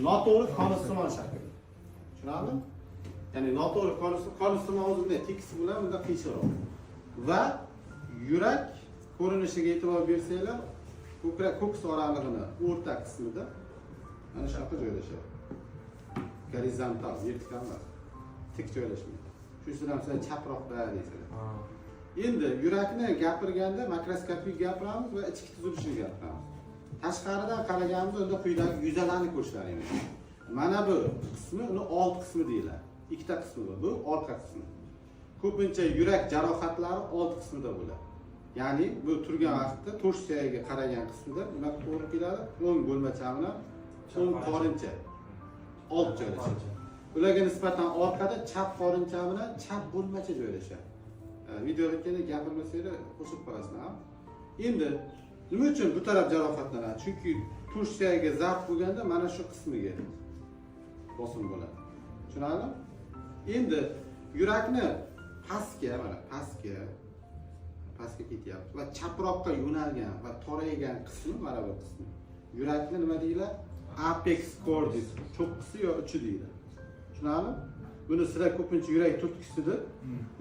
noto'g'ri konussimon shaklda. Tushunarlimi? Ya'ni noto'g'ri konussimon o'zida tekis bilan bunda qiyshiqroq. Va yurak ko'rinishiga e'tibor bersanglar, ko'ks oralig'ini o'rta qismida mana shu yoqda joylashadi. Gorizontal, vertikal emas. Tik joylashmaydi. Shu uchun sizlar chaproqda deysizlar. Endi yurakni gapirganda makroskopik gapiramiz va ichki tuzilishini gapiramiz. Tashqaridan qaraganimizda unda quyidagi yuzalarni ko'rishlaringiz mumkin. Mana bu qismi uni old qismi deyiladi. Ikkita qismi bor. Bu orqa qismi. Ko'pincha yurak jarohatlari old qismida bo'ladi. Ya'ni bu turgan vaqtda to'rsiyaga qaragan qismida nima to'g'ri keladi? O'ng bo'lmacha bilan o'ng qorincha old joylashadi. Ularga nisbatan orqada chap qorincha bilan chap bo'lmacha joylashadi. Videoda keyin gapirmasanglar qo'shib qo'yasizlar. Endi nima uchun bu taraf jarohatlanadi? Chunki to'rsiyaga zabt bo'lganda mana shu qismiga bosim bo'ladi. Tushunarlimi? Endi yurakni pastga, mana pastga ketyapti va chaproqqa yo'nalgan va toraygan qismi mana bu qismi. Yurakni nima deyiladi? Apex cordis, cho'qqisi yo uchi deyiladi. Tushunarlimi? Buni sizlar ko'pincha yurak turtkisida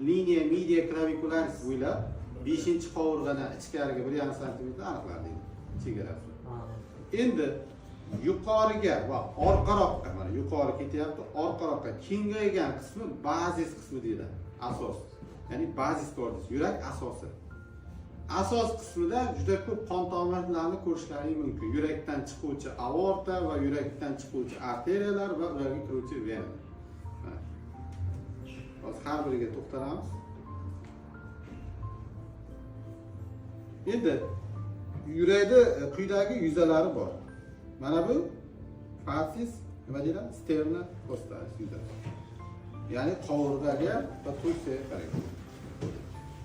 liniya media clavicularis bo'ylab 5-qovurg'adan ichkariga 1,5 sm aniqlanadi chegarasi. Endi yuqoriga va orqaroqqa, mana yuqori ketyapti, orqaroqqa kengaygan qismi bazis qismi deyiladi. Asos. Ya'ni bazis cordis, yurak asosi. Asos qismida juda ko'p qon tomirlarini ko'rishlaringiz mumkin. Yurakdan chiquvchi aorta va yurakdan chiquvchi arteriyalar va ularga kiruvchi vena. Hozir har biriga to'xtalamiz. Endi yurakda quyidagi yuzalari bor. Mana bu fasis, nima deyiladi? Sterna postaris yuzasi. Ya'ni qovurg'aga va to'rsiyaga qaragan.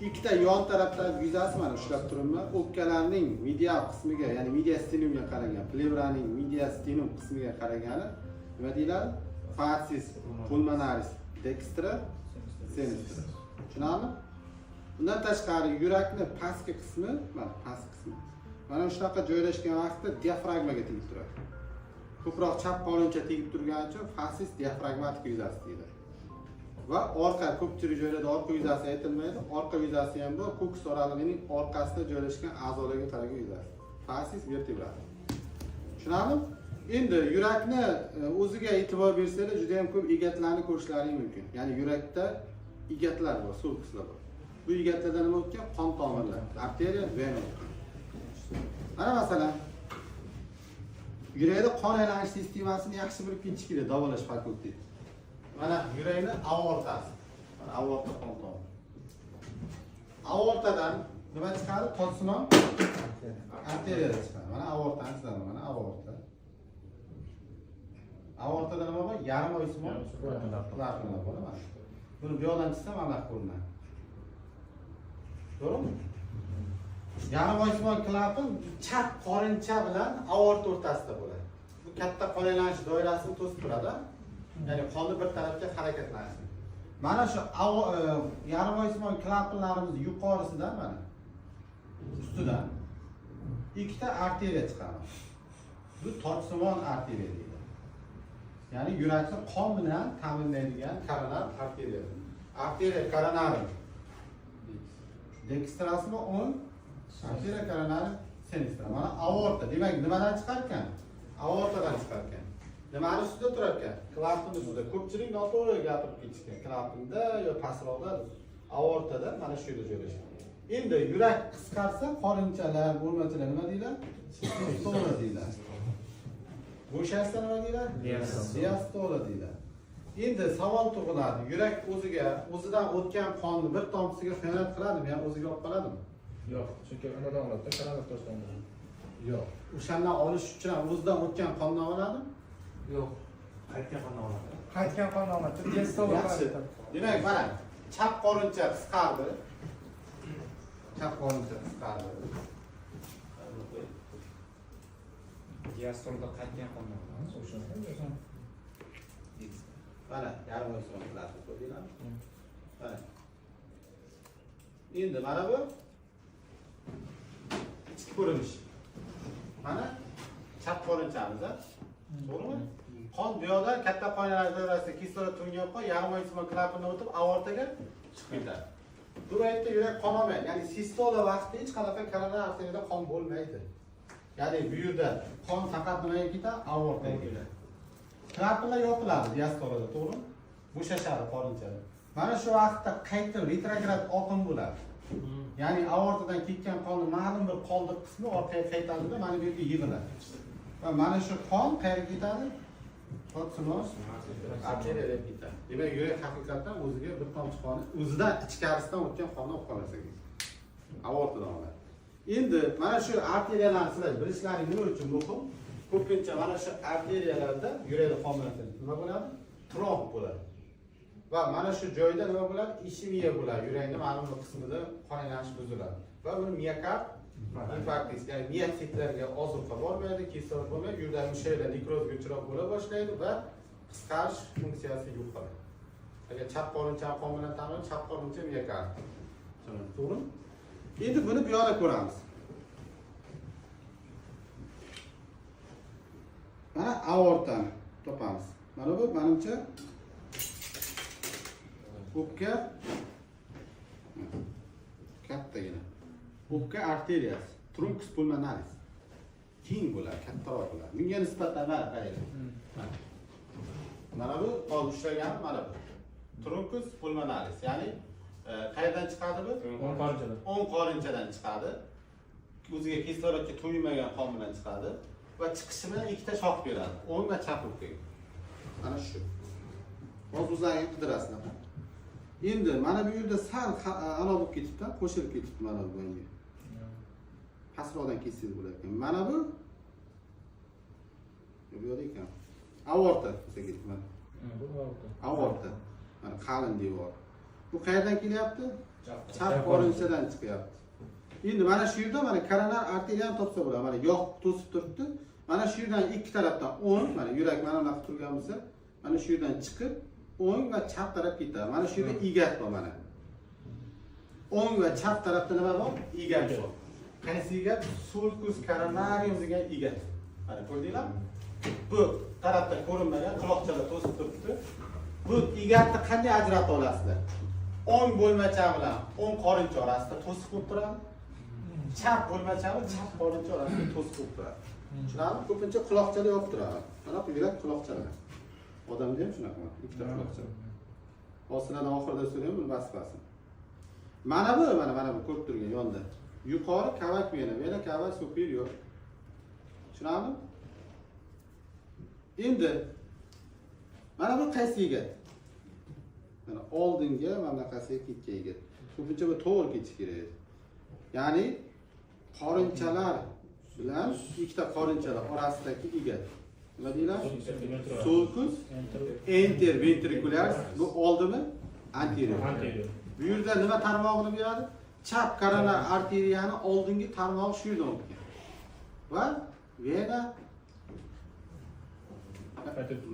Ikkita yon tarafdagi yuzasi mana ushlab turibman. O'pkalarning medial qismiga, ya'ni mediastinumga qaragan, pleuraning mediastinum qismiga qaragani nima deyiladi? Fasis pulmonaris dextra sinistra. Tushunarlimi? Bundan tashqari yurakning pastki qismi, mana past qismi. Mana shunaqa joylashgan vaqtda diafragmaga tegib turadi. Ko'proq chap qorincha tegib turgani uchun fasis diafragmatik yuzasi deyiladi. Va orqa ko'pchilik joylarda orqa yuzasi aytilmaydi. Orqa yuzasi ham bor, ko'ks oralig'ining orqasida joylashgan a'zolarga qaragan yuzasi. Fasis vertebral. Tushunarlimi? Endi yurakni o'ziga e'tibor bersanglar, juda ham ko'p egatlarni ko'rishlaringiz mumkin. Ya'ni yurakda egatlar bor, sulkuslar bor. Bu egatlarda nima o'tgan? Qon tomirlar, arteriya, vena o'tgan. Mana masalan, yurakda qon aylanish sistemasini yaxshi bilib ketish kerak davolash fakulteti. Mana yurakning aortasi. Mana aorta qon tomiri. Aortadan nima chiqadi? Totsimon arteriya chiqadi. Mana aortani chizamiz, mana aorta. Aortada nima bor? Yarim oysimon klapana bor, mana. Buni bu yoqdan chizsam mana ko'rinadi. To'g'rimi? Yarim oysimon klapan chap qorincha bilan aorta o'rtasida bo'ladi. Bu katta qon aylanish doirasini to'sib turadi. Ya'ni qonni bir tarafga harakatlansin. Mana shu yarim oysimon klapanlarimiz yuqorisidan mana ustidan ikkita arteriya chiqadi. Bu totsimon arteriya deyiladi. Ya'ni yurakni qon bilan ta'minlaydigan koronar arteriya. Arteriya koronari dextrasmi o'ng, arteriya koronari sinistra. Mana aorta. Demak, nimadan chiqar ekan? Aortadan chiqar ekan. Nimani ustida turar ekan? Klapan ustida. Ko'pchilik noto'g'ri gapirib ketishgan. Klapanda yo pastroqda, aortada mana shu yerda joylashgan. Endi yurak qisqarsa, qorinchalar, bo'lmachalar nima deyiladi? Diastola deyiladi. Bo'shashsa nima deyiladi? Diastola deyiladi. Endi savol tug'iladi. Yurak o'zidan o'tgan qonni bir tomchisiga xiyonat qiladimi, yo o'ziga olib qoladimi? Yo'q, chunki unadan oladi, kanalga to'slanadi. Yo'q. O'shandan olish uchun o'zidan o'tgan qonni oladimi? Yo'q. Qaytgan qonni oladi. Qaytgan qonni oladi. Diastola. Demak, mana chap qorincha qisqardi. Chap qorincha qisqardi. Diastolda qaytgan qonni oladi. O'sha. Mana yarim oysimon klapan ko'rdinglarmi? Mana. Endi mana bu ichki ko'rinish. Mana chap qorinchamiz, to'g'rimi? qon bu yoqda katta qon aylanimasida kislorod tungan qon yarim oy simon klapandan o'tib aortaga chiqib ketadi. Bu paytda yurak qon olmaydi. Ya'ni sistola vaqtida hech qanaqa koronar arteriyada qon bo'lmaydi. Ya'ni bu yerda qon faqat nimaga ketadi? Aortaga ketadi. Klapanlar yopiladi diastolada, to'g'rimi? Bo'shashadi qorinchalar. Mana shu vaqtda qayta retrograd oqim bo'ladi. Ya'ni aortadan ketgan qonning ma'lum bir qoldiq qismi orqaga qaytadida mana bu yerga yig'iladi. Va mana shu qon qayerga ketadi? Qo'tsinoz arteriyaga ketadi. Demak, yurak haqiqatan o'ziga bir tomchi qonni o'zidan ichkarisidan o'tgan qonni olib qolsa kerak. Aortadan oladi. Endi mana shu arteriyalarni sizlar bilishlaring nima uchun muhim? Ko'pincha mana shu arteriyalarda yurakda qon bilan nima bo'ladi? Tromb bo'ladi. Va mana shu joyda nima bo'ladi? Ishemiya bo'ladi. Yurakning ma'lum bir qismida qon aylanishi buziladi. Va buni miokard infarkt, ya'ni miyositlarga ozuqa bormaydi, kislorod bo'lmaydi, yurakdagi mushaklar nekrozga uchrab bo'la boshlaydi va qisqarish funksiyasi yo'qoladi. Agar chap qorinchani qon bilan ta'minlansa, chap qorincha miokard. To'g'rimi? Endi buni bu yoqda ko'ramiz. Mana aortani topamiz. Mana bu menimcha o'pka kattagina. O'pka arteriyasi, truncus pulmonaris. Keng bo'ladi, kattaroq bo'ladi. Bunga nisbatan mana qaraylik. Mana bu qon ushlagan mana bu. Truncus pulmonaris, ya'ni qayerdan chiqadi bu? O'ng qorinchadan. O'ng qorinchadan chiqadi. O'ziga kislorodga to'ymagan qon bilan chiqadi va chiqishi bilan ikkita shox beradi. O'ng va chap o'pkaga. Mana shu. Hozir o'zlaringiz qidirasizlar. Endi mana bu yerda sal ana bo'lib ketibdi, qo'shilib ketibdi mana bu bunga. Pastroqdan ketsangiz bo'lar ekan. Mana bu yo'q ekan. Aorta desa ketdi mana. Bu aorta. Aorta. Mana qalin devor. Bu qayerdan kelyapti? Chap qorinchadan chiqyapti. Endi mana shu yerda mana koronar arteriyani topsa bo'ladi. Mana yog' to'sib turibdi. Mana shu yerdan ikki tarafdan o'ng, mana yurak mana bunaqa turgan bo'lsa, mana shu yerdan chiqib o'ng va chap taraf ketadi. Mana shu yerda egat bor mana. O'ng va chap tarafda nima bor? Egat bor. Qaysi egat? Sulcus coronarium degan egat. Mana ko'rdinglarmi? Bu tarafda ko'rinmagan quloqchalar to'sib turibdi. Bu egatni qanday ajratib olasizlar? O'ng bo'lmacha bilan o'ng qorincha orasida to'siq bo'lib turadi. Chap bo'lmacha bilan chap qorincha orasida to'siq bo'lib turadi. Tushunarli? Ko'pincha quloqchada yopib turadi. Mana bu yurak quloqchalar. Odamda ham shunaqa bor. Ikkita quloqcha. Ostidan oxirida so'rayman, buni basbasin. Mana bu ko'rib turgan yonda. Yuqori kavak vena kava superior. Tushunarli? Endi mana bu qaysi egat? Mana oldinga mana bunaqasiga ketgan egat. Ko'pincha bu to'g'ri ketish kerak. Ya'ni qorinchalar bilan ikkita qorinchalar orasidagi egat. Nima deyiladi? Sulcus interventricularis. Bu oldimi? Anterior. Bu yerda nima tarmog'ini beradi? Chap koronar arteriyani oldingi tarmog'i shu yerdan o'tgan. Va vena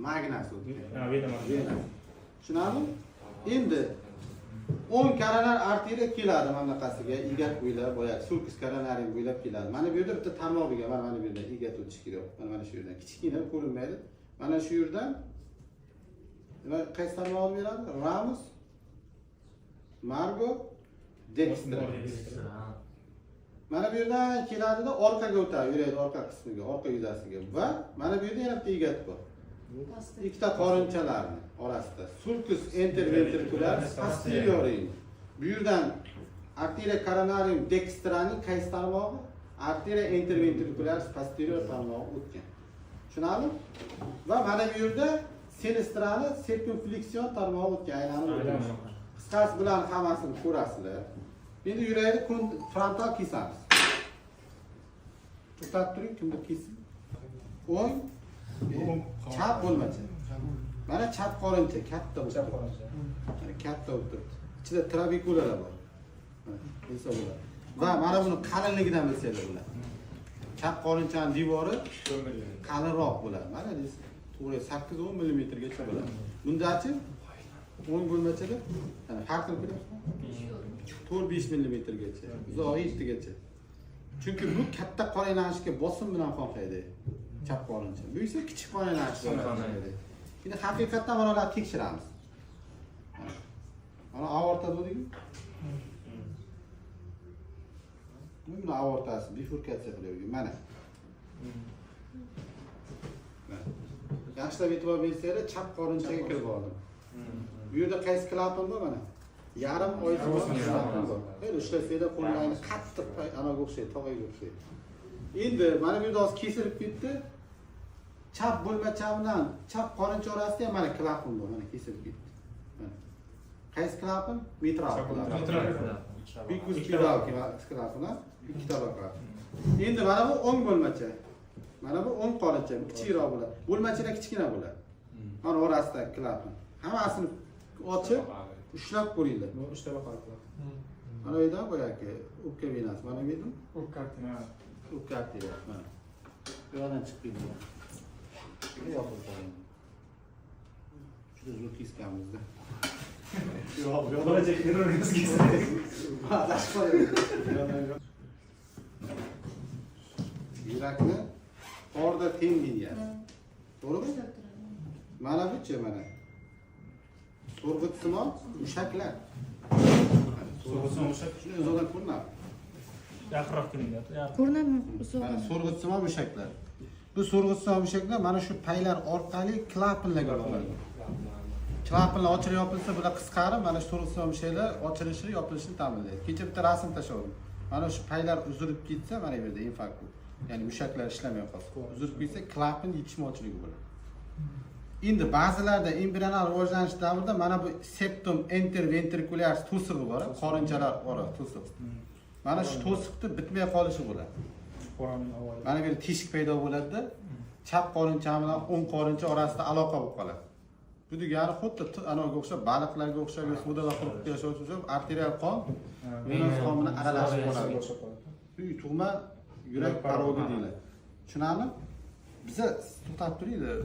magnas o'tgan. Vena. Tushunarli? Endi o'ng koronar arteriya keladi mana bunaqasiga, egat bo'ylab, boya sulcus coronarium bo'ylab keladi. Mana bu yerda bitta tarmoq bo'lgan, mana bu yerda egat o'tish kerak. Mana shu yerdan kichkina ko'rinmaydi. Mana shu yerdan nima qaysi tarmoqni beradi? Ramus, Margo, Dextra. Mana bu yerdan keladida orqaga o'tadi, yurak orqa qismiga, orqa yuzasiga va mana bu yerda yana bitta egat bor. Ikkita qorinchalarni orasida sulcus interventricularis posterior. Bu yerdan arteria coronarium dextraning qaysi tarmog'i? Arteria interventricularis posterior tarmog'i o'tgan. Tushunarli? Va mana bu yerda sinistrani circumflexion tarmog'i o'tgan, aylanib. Qisqasi bilan hammasini ko'rasizlar. Endi yurakni frontal kesamiz. To'xtatib turing, kimdir kessin. O'ng chap bo'lmacha. Mana chap qorincha katta bo'lib turibdi. Mana katta bo'lib turibdi. Ichida trabekulalar bor. Mana bo'ladi. Va mana buni qalinligidan bilsanglar bular. Chap qorinchaning devori qalinroq bo'ladi. Mana deysiz, to'g'ri 8-10 mm gacha bo'ladi. Bundachi o'ng bo'lmachada mana farqini ko'ryapsizmi? 4-5 mm gacha, uzoq 7 gacha. Chunki bu katta qon aylanishiga bosim bilan qon haydaydi. chap qorincha. Bu esa kichik qorinni Kichik qonni. Endi haqiqatdan mana ularni tekshiramiz. Mana aorta bo'ldi-ku. Buni aortasi bifurkatsiya qilyapti. Mana. Yaxshilab e'tibor bersanglar, chap qorinchaga kirib oldim. Bu yerda qaysi klapan bor mana? Yarim oy klapan bor. Endi ushlasanglar qo'llarini qattiq anaga o'xshaydi, tog'aga o'xshaydi. Endi mana bu yerda hozir kesilib ketdi. Chap bo'lmacha bilan chap qorincha orasida ham mana klapan bor, mana kesilib ketdi. Mana. Qaysi klapan? Mitral klapan. Bikuspiral klapan, ikki tabaqali. Endi mana bu o'ng bo'lmacha. Mana bu o'ng qorincha, kichikroq bo'ladi. Bo'lmachalar kichkina bo'ladi. Mana orasidagi klapan. Hammasini ochib, ushlab ko'ringlar. Bu 3 tabaqali klap. Mana bu yerda boyagi o'pka venasi, mana bu yerda O'pka arteriya. o'pka arteriya. Mana. Bu yerdan chiqib keldi. Yopib qo'ying. Juda zo'r kesganmizda. Yo'q, Bo'lajak kirurgiz Yurakni qorda teng liniyasi. To'g'rimi? Mana buchi mana. So'rg'itsimon mushaklar. So'rg'itsimon mushak. Shuni uzoqdan ko'rinadi. Yaqinroq kelinadi. Ko'rinadimi? Mana so'rg'itsimon mushaklar. Bu so'rg'itsimon mushaklar mana shu paylar orqali klapanlarga bo'ladi. Klapanlar ochilib yopilsa, bular qisqarib, mana shu so'rg'itsimon mushaklar ochilishini, yopilishini ta'minlaydi. Kecha bitta rasm tashladim. Mana shu paylar uzilib ketsa, mana bu yerda infarkt bu. Ya'ni mushaklar ishlamay qolsa, uzilib ketsa, klapan yetishmovchiligi bo'ladi. Endi ba'zilarda embrional rivojlanish davrida mana bu septum interventrikulyar to'sig'i bor, qorinchalar ora to'siq. Mana shu to'siqni bitmay qolishi bo'ladi. Qoraning avvali. Mana bu yerda teshik paydo bo'ladi-da, chap qorincha bilan o'ng qorincha orasida aloqa bo'lib qoladi. Bu degani xuddi anaga o'xshab, baliqlarga o'xshab, suvda quruq yashovchi o'xshab, arterial qon venöz qon bilan aralashib qoladi. Bu tug'ma yurak parogi deyiladi. Tushunarli? Biza to'xtab turinglar.